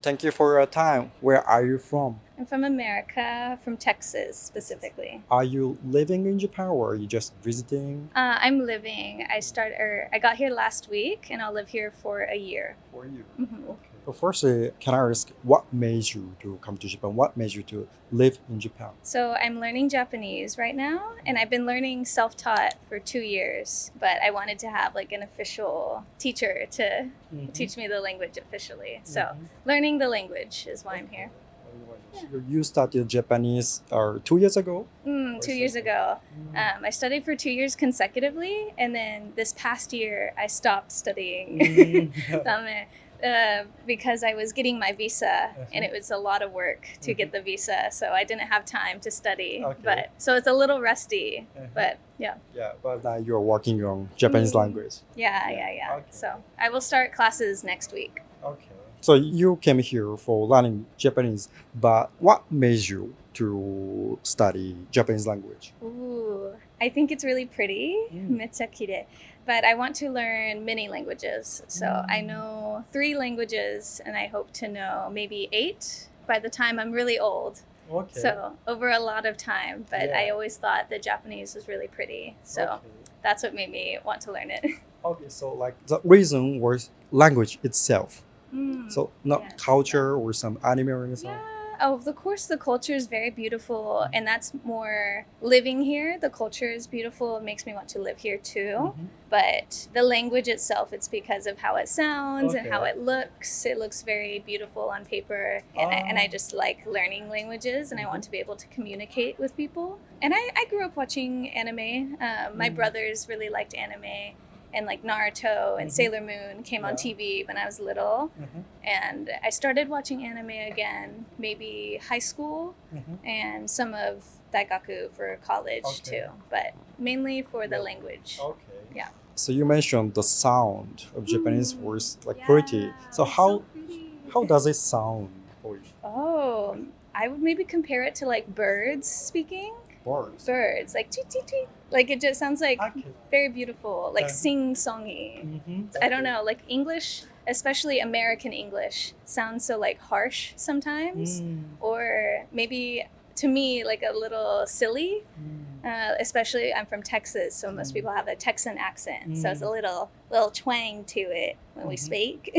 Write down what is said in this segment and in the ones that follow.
Thank you for your time. Where are you from? I'm from America, from Texas specifically. Are you living in Japan or are you just visiting? I'm living. I got here last week, and I'll live here for a year. For you. Mhm. Okay. So firstly, can I ask what made you to come to Japan? What made you to live in Japan? So I'm learning Japanese right now, and I've been learning self-taught for 2 years. But I wanted to have like an official teacher to teach me the language officially. So learning the language is why I'm here. You studied Japanese 2 yeyears ago? 2 years ago. I studied for 2 years consecutively, and then this past year I stopped studying because I was getting my visa, and it was a lot of work to get the visa, so I didn't have time to study. Okay. But so it's a little rusty, but yeah. Yeah, but now you're working on Japanese language. Yeah. Okay. So I will start classes next week. Okay. So you came here for learning Japanese, but what made you to study Japanese language? Ooh, I think it's really pretty. めっちゃ綺麗. But I want to learn many languages. So I know 3 languages, and I hope to know maybe 8 by the time I'm really old. Okay. So over a lot of time. But I always thought that Japanese was really pretty. So that's what made me want to learn it. Okay, so like the reason was language itself. So not culture or some anime or anything? Yeah. Oh, of course, the culture is very beautiful, and that's more living here. The culture is beautiful. It makes me want to live here too. But the language itself, it's because of how it sounds and how it looks. It looks very beautiful on paper, and I just like learning languages, and I want to be able to communicate with people. And I grew up watching anime. My brothers really liked anime. And like Naruto and Sailor Moon came on TV when I was little. And I started watching anime again, maybe high school, and some of Daigaku for college too, but mainly for the language. Okay. Yeah. So you mentioned the sound of Japanese was like pretty. So how does it sound for you? Oh, I would maybe compare it to like birds speaking. Birds, like tweet, tweet, tweet. Like it just sounds like very beautiful, like sing-songy. I don't know, like English, especially American English, sounds so like harsh sometimes, or maybe to me like a little silly. Especially I'm from Texas, so most people have a Texan accent, so it's a little twang to it when we speak.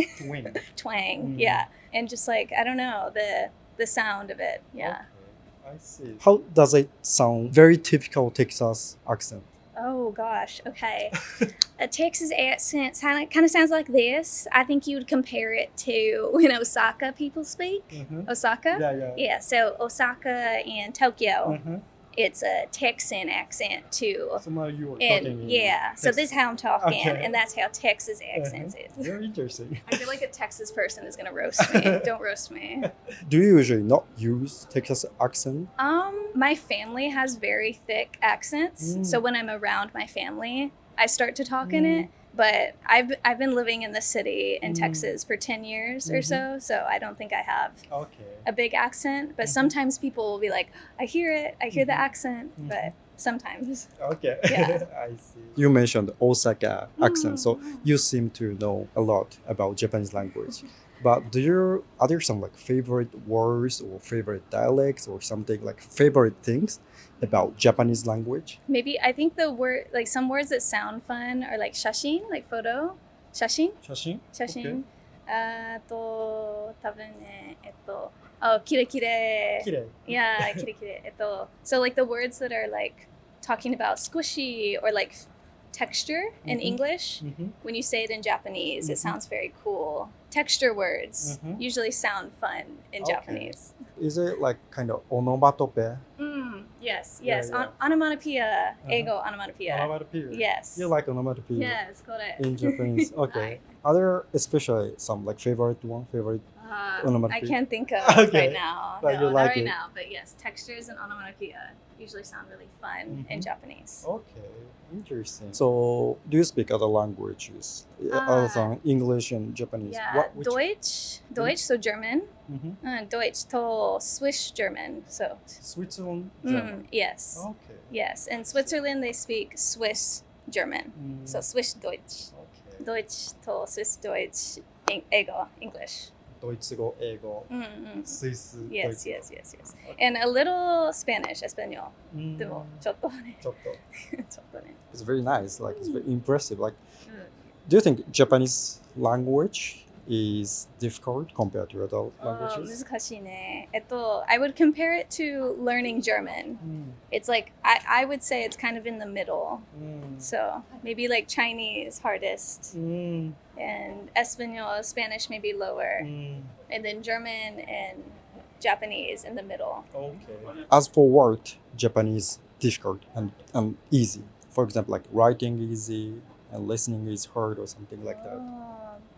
Twang, yeah, and just like I don't know the sound of it, yeah. I see. How does it sound? Very typical Texas accent. Oh gosh, okay. A Texas accent kind of sounds like this. I think you would compare it to when Osaka people speak. Osaka? Yeah, so Osaka and Tokyo. It's a Texan accent too. So now you are talking so this is how I'm talking, and that's how Texas accents is. Very interesting. I feel like a Texas person is gonna roast me. Don't roast me. Do you usually not use Texas accent? My family has very thick accents, so when I'm around my family, I start to talk in it. But I've been living in the city in Texas for 10 years or so I don't think I have a big accent. But sometimes people will be like, I hear the accent, but sometimes. Okay, yeah. I see. You mentioned Osaka accent, so you seem to know a lot about Japanese language. But are there some like favorite words or favorite dialects or something like favorite things about Japanese language? Maybe I think the word like some words that sound fun are like shashin, like photo. Shashin? Okay. 多分ねキレキレ Yeah, キレキレSo like the words that are like talking about squishy or like texture in English, when you say it in Japanese, it sounds very cool. Texture words usually sound fun in Japanese. Is it like kind of onomatopoeia? Yes. Yeah. Onomatopoeia. Eigo onomatopoeia. Onomatopoeia. Yes. You like onomatopoeia? Yes, correct. In Japanese. Okay. Are there especially some like favorite onomatopoeia? I can't think of right now. But no, you not like right it. now. But yes, textures and onomatopoeia usually sound really fun in Japanese. Okay, interesting. So, do you speak other languages other than English and Japanese? Yeah, Deutsch, so German. Deutsch to Swiss German, so. Switzerland German? Yes. Okay. Yes, in Switzerland they speak Swiss German, so Swiss Deutsch. Okay. Deutsch to Swiss Deutsch, Ego, English. ドイツ語、英語、スイス、ドイ Yes, ツ語。 yes, yes, yes. And a little Spanish, español. うんでもちょっとね。ちょっと。ちょっとね。It's very nice. Like, it's very impressive. Like, do you think Japanese language is difficult compared to other languages? 難しいね。I would compare it to learning German. It's like, I would say it's kind of in the middle. So maybe like Chinese hardest, and Espanol, Spanish maybe lower, and then German and Japanese in the middle. Okay. As for work, Japanese difficult and easy. For example, like writing easy and listening is hard or something like that.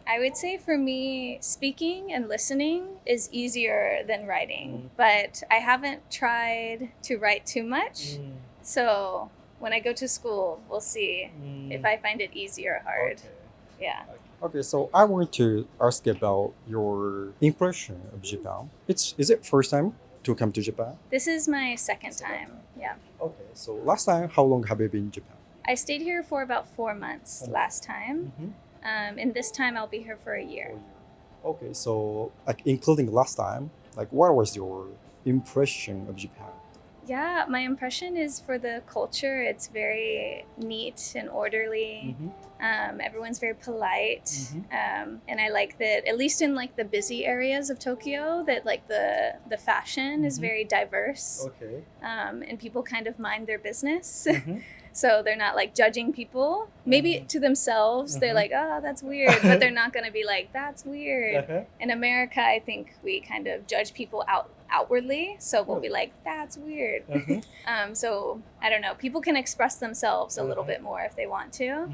I would say for me, speaking and listening is easier than writing, but I haven't tried to write too much. So when I go to school, we'll see if I find it easy or hard. Yeah. Okay, so I want to ask about your impression of Japan. Is it first time to come to Japan? This is my second time. Yeah. Okay, so last time, how long have you been in Japan? I stayed here for about 4 months last time. And this time I'll be here for a year. Okay, so like including last time, like what was your impression of Japan? Yeah, my impression is for the culture, it's very neat and orderly. Everyone's very polite. And I like that, at least in like the busy areas of Tokyo, that like the fashion is very diverse. Okay. And people kind of mind their business. So they're not like judging people. Maybe to themselves, they're like, oh, that's weird. But they're not going to be like, that's weird. In America, I think we kind of judge people outwardly. So we'll be like, that's weird. So I don't know. People can express themselves a little bit more if they want to.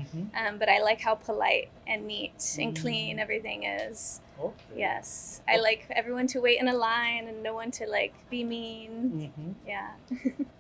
But I like how polite and neat and clean everything is. Okay. Yes. I like everyone to wait in a line and no one to like be mean. Yeah.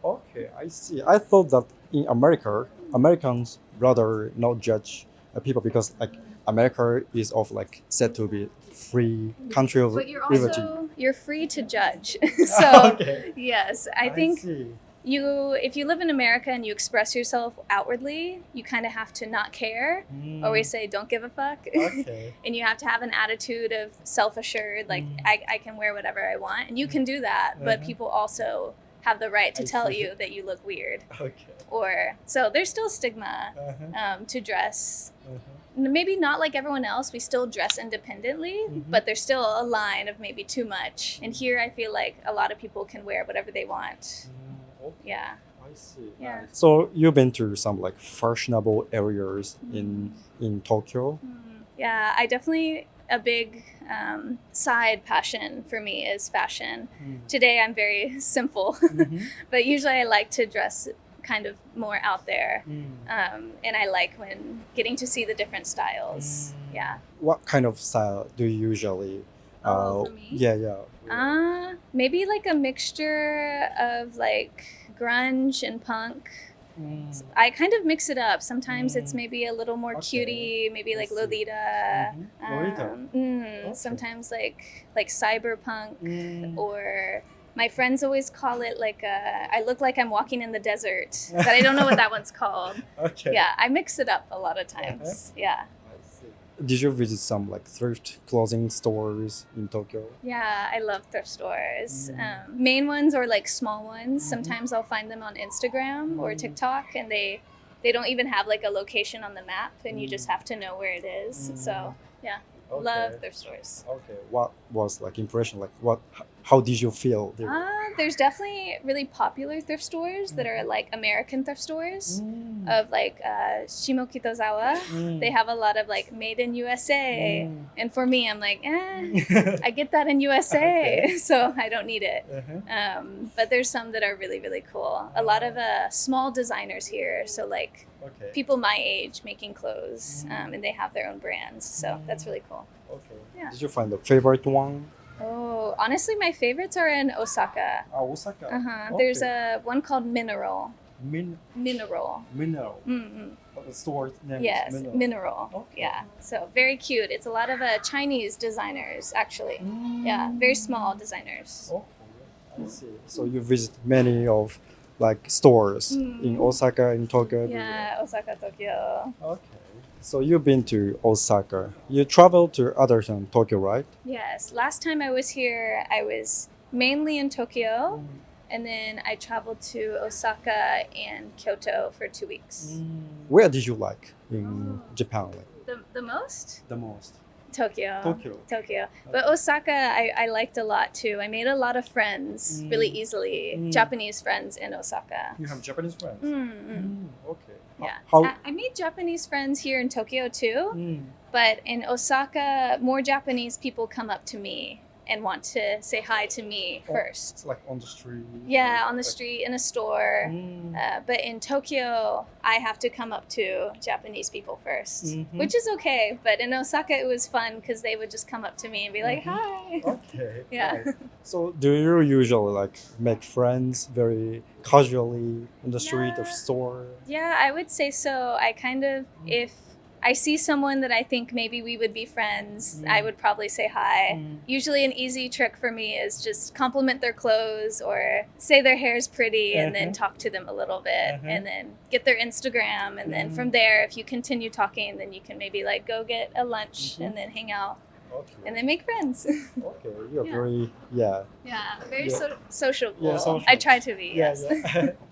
Okay, I see. I thought that in America, Americans rather not judge people because like America is of like said to be free country of But liberty. you're free to judge. So Okay. yes, I think see. if you live in America and you express yourself outwardly, you kind of have to not care. Always say don't give a fuck. Okay. And you have to have an attitude of self-assured, like I can wear whatever I want, and you can do that, but people also have the right to tell you that you look weird. Okay. Or so there's still stigma to dress. Maybe not like everyone else, we still dress independently, but there's still a line of maybe too much. And here I feel like a lot of people can wear whatever they want. Okay. Yeah. I see. Yeah. So you've been to some like fashionable areas in Tokyo. Yeah, I definitely, a big side passion for me is fashion. Today I'm very simple, but usually I like to dress kind of more out there. And I like when getting to see the different styles. Yeah. What kind of style do you usually? For me? Yeah. Maybe like a mixture of like grunge and punk. I kind of mix it up. Sometimes it's maybe a little more cutie, maybe like Lolita. Lolita. Sometimes like cyberpunk, or my friends always call it like I look like I'm walking in the desert, but I don't know what that one's called. Okay. Yeah, I mix it up a lot of times. Yeah. Did you visit some like thrift clothing stores in Tokyo? Yeah, I love thrift stores. Main ones or like small ones. Sometimes I'll find them on Instagram or TikTok, and they don't even have like a location on the map, and you just have to know where it is. So yeah, love thrift stores. Okay. What was like impression? Like how did you feel there? There's definitely really popular thrift stores that are like American thrift stores of like Shimokitazawa. They have a lot of like made in USA. And for me, I'm like, I get that in USA, so I don't need it. But there's some that are really, really cool. A lot of small designers here. So like people my age making clothes, and they have their own brands. So that's really cool. Okay. Yeah. Did you find the favorite one? Oh, honestly, my favorites are in Osaka. Osaka. Okay. There's one called Mineral. Mineral. Mineral. The store name Yes, is Mineral. Okay. Yeah, so very cute. It's a lot of Chinese designers, actually. Yeah, very small designers. Okay, I see. So you visit many of like stores in Osaka, in Tokyo. Yeah, Osaka, Tokyo. Okay. So you've been to Osaka. You traveled to other than Tokyo, right? Yes, last time I was here, I was mainly in Tokyo, and then I traveled to Osaka and Kyoto for 2 weeks. Where did you like in Japan? Like The most? the most? Tokyo. Tokyo. But Osaka, I liked a lot too. I made a lot of friends really easily, Japanese friends in Osaka. You have Japanese friends? Okay. Yeah. How? I made Japanese friends here in Tokyo too, but in Osaka, more Japanese people come up to me and want to say hi to me first. It's like on the street. Yeah, on the street, in a store. But in Tokyo, I have to come up to Japanese people first, which is okay. But in Osaka, it was fun because they would just come up to me and be like, hi. Okay. Yeah. Right. So do you usually like make friends very casually in the street or Yeah. store? Yeah, I would say so. I kind of, if I see someone that I think maybe we would be friends, I would probably say hi. Usually an easy trick for me is just compliment their clothes or say their hair's pretty and then talk to them a little bit and then get their Instagram. And then from there, if you continue talking, then you can maybe like go get a lunch and then hang out Okay. and then make friends. Okay. You're Yeah. very Very Yeah. sociable. Yeah, social. I try to be, yes.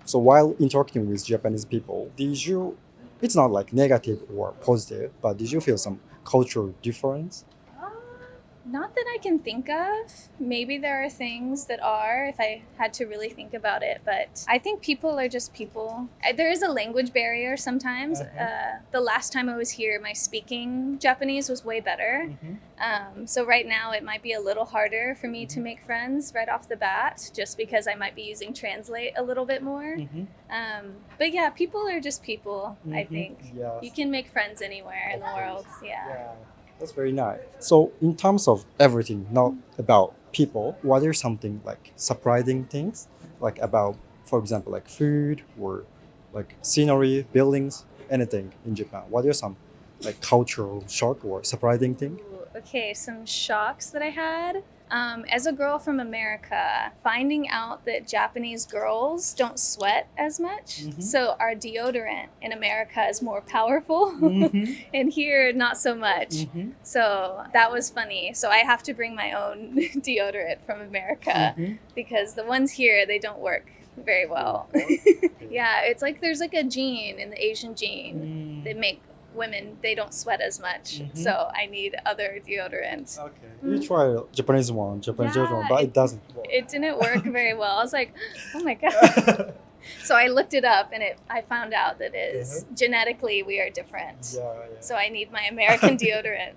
So while interacting with Japanese people, did you? It's not like negative or positive, but did you feel some cultural difference? Not that I can think of. Maybe there are things that are, if I had to really think about it, but I think people are just people. There is a language barrier sometimes. The last time I was here, my speaking Japanese was way better. So right now it might be a little harder for me to make friends right off the bat, just because I might be using Translate a little bit more. But yeah, people are just people, I think. Yes. You can make friends anywhere in the world. Yeah, that's very nice. So in terms of everything, not about people, what are something like surprising things, like about, for example, like food or like scenery, buildings, anything in Japan? What are some like cultural shock or surprising thing? Ooh, okay, some shocks that I had. As a girl from America, finding out that Japanese girls don't sweat as much. So our deodorant in America is more powerful, and here not so much. So that was funny. So I have to bring my own deodorant from America because the ones here, they don't work very well. Yeah, it's like there's like a gene in the Asian gene that make women, they don't sweat as much. So I need other deodorant. Okay. You try Japanese one, Japanese Yeah, deodorant, but it doesn't work. It didn't work very well. I was like, oh my God. So I looked it up and I found out that it is genetically we are different. Yeah. So I need my American deodorant.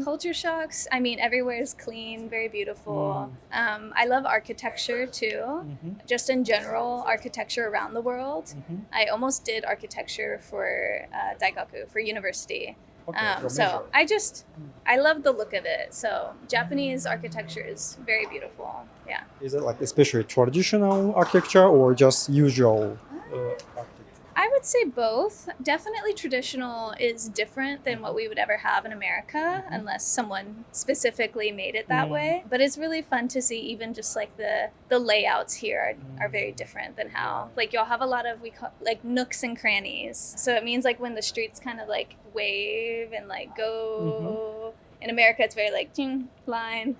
Culture shocks. I mean, everywhere is clean, very beautiful. I love architecture too. Just in general, architecture around the world. I almost did architecture for daigaku, for university. So I love the look of it. So Japanese architecture is very beautiful. Yeah. Is it like especially traditional architecture or just usual architecture? I would say both. Definitely traditional is different than what we would ever have in America unless someone specifically made it that way. But it's really fun to see even just like the layouts here are very different than how, like you'll have a lot of, we call like nooks and crannies. So it means like when the streets kind of like wave and like go. In America, it's very like line.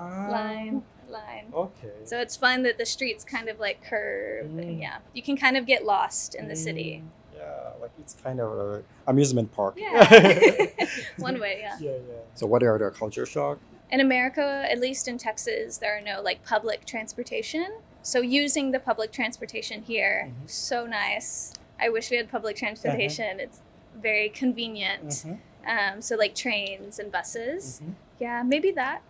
Okay. So it's fun that the streets kind of like curve and you can kind of get lost in the city. Yeah, like it's kind of an amusement park. Yeah. One way, yeah. So what are the culture shock? In America, at least in Texas, there are no like public transportation. So using the public transportation here, so nice. I wish we had public transportation. It's very convenient. So like trains and buses. Yeah, maybe that.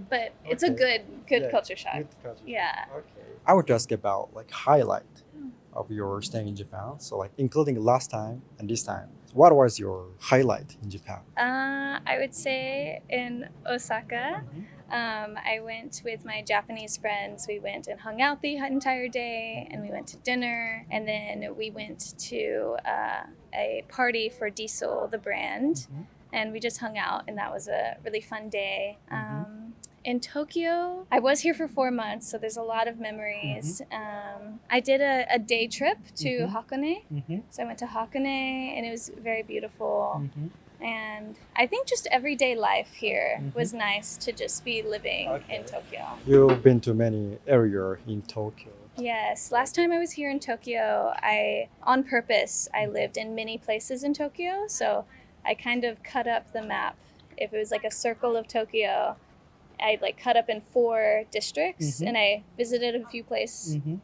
But it's a good culture shock. Good culture. Yeah. Okay. I would ask about like highlight of your staying in Japan. So like including last time and this time. What was your highlight in Japan? I would say in Osaka, I went with my Japanese friends. We went and hung out the entire day, and we went to dinner, and then we went to a party for Diesel, the brand, and we just hung out, and that was a really fun day. In Tokyo, I was here for 4 months, so there's a lot of memories. I did a day trip to Hakone. So I went to Hakone, and it was very beautiful. And I think just everyday life here was nice to just be living in Tokyo. You've been to many areas in Tokyo. Yes, last time I was here in Tokyo, on purpose, I lived in many places in Tokyo. So I kind of cut up the map. If it was like a circle of Tokyo, I like cut up in 4 districts, and I visited a few place, and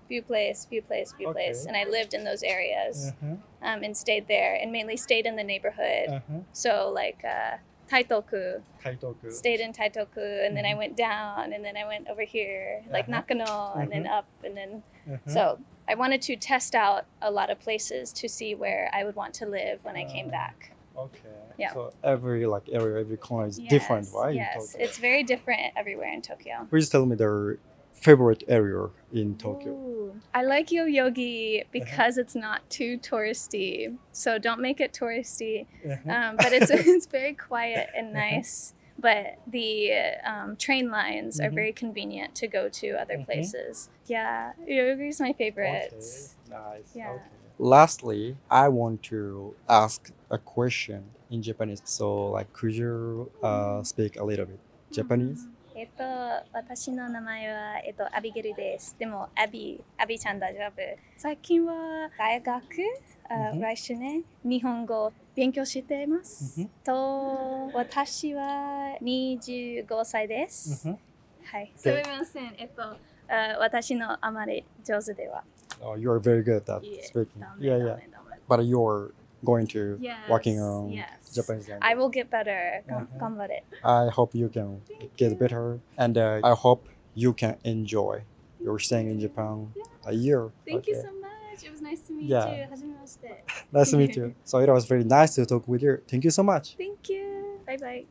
I lived in those areas and stayed there, and mainly stayed in the neighborhood. So like Taitoku, stayed in Taitoku, and then I went down, and then I went over here, like Nakano, and then up, and then so I wanted to test out a lot of places to see where I would want to live when I came back. Okay. Yeah. So every like area, every corner is different, right? Yes, In Tokyo. it's very different everywhere in Tokyo. Please tell me their favorite area in Tokyo. Ooh. I like Yoyogi because it's not too touristy. So don't make it touristy. But it's very quiet and nice. But the train lines are very convenient to go to other places. Yeah, Yoyogi is my favorite. Okay. Nice. Yeah. Okay. Lastly, I want to ask a question in Japanese. So, like, could you speak a little bit Japanese? 私の名前はアビゲルです。でもアビちゃん大丈夫。最近は大学、来週ね、日本語を勉強しています。と私は25歳です。はい。すみません。私のあまり上手では。Oh, you are very good at speaking. Yeah. But you're going to working on Japanese language. I will get better. 頑張れ。I hope you can get better, and I hope you can enjoy your staying in Japan a year. Thank you so much. It was nice to meet you. はじめまして。Nice to meet you. So it was very nice to talk with you. Thank you so much. Thank you. Bye bye.